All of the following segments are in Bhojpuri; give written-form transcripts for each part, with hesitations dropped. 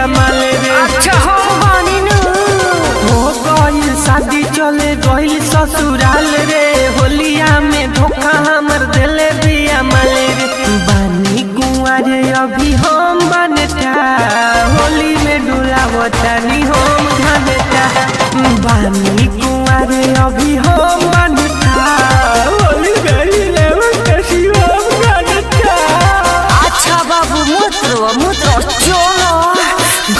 बिया माले रे। अच्छा हो बानी नु हो गइल शादी चले गइल ससुराल रे। होलिया में धोखा हमर देले बिया माले रे। बानी कुंवारे अभी हम बनता होली में डुलावतानी हम घनता। बानी कुंवारे अभी हम बनता होली में डुलावतानी हम घनता। अच्छा बाबू मूत्र चलो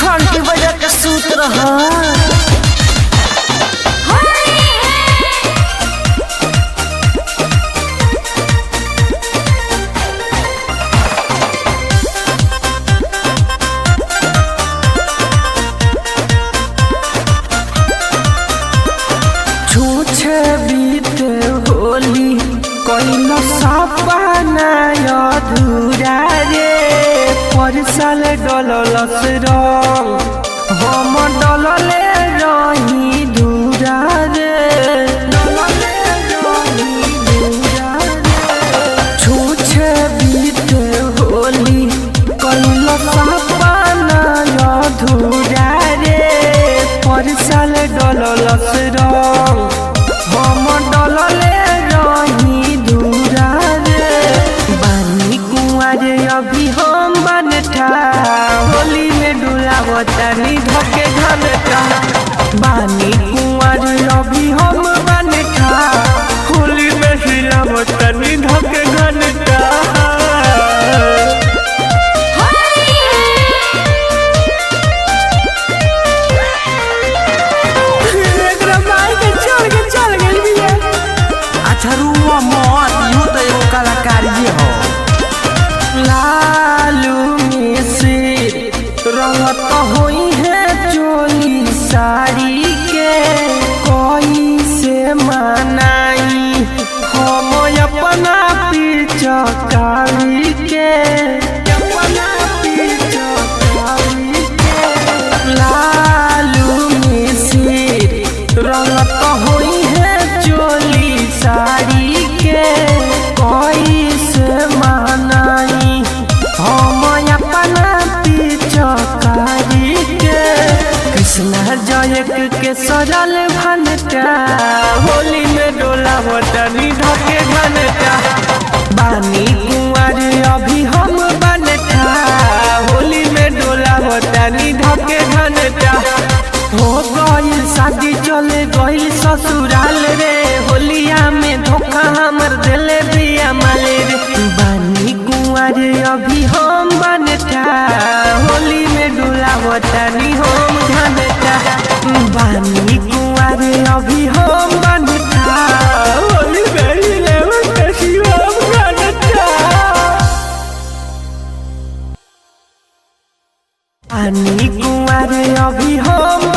घंटी बजा के सूत रहा। छूछे बीते होली कइल सपना अधूरा रे। पर साल डललस रंग हम डलले रही दूरा रे। छूछे बीते होली कइल सपना अधूरा रे। पर साल डललस रंग हम डलले रही दूरा रे। बानी कुंवारे अभी हम बनता होली में डुलावतानी धके घनता। बानी कुंवारे अभी हम बनता होली में हिलावतानी धके घनता। अच्छा रुआ मौत यूं तो एगो कलाकारी हो। लालू मिसिर रंगत होई है चोली साड़ी के। कोई से मनाई हम अपना पिचकारी के। लालू मिसिर रंगत होई है चोली साड़ी के। कोई से मनाई हम अपना पिचकारी के। कृष्णा जयक के सजल भनटा होली में डोलावतानी धके घनटा। बानी कुंवारे अभी हम बनता होली में डोलावतानी धके घनटा। हो गइल शादी चले गइल ससुराल रे। होलिया में धोखा हमर देले बिया माले रे। बानी कुंवारे अभी हम बनता होली में डुलावतानी हम घनता। बानी कुंवारे अभी हम बनता होली में डुलावतानी हम घनता। बानी कुंवारे अभी हम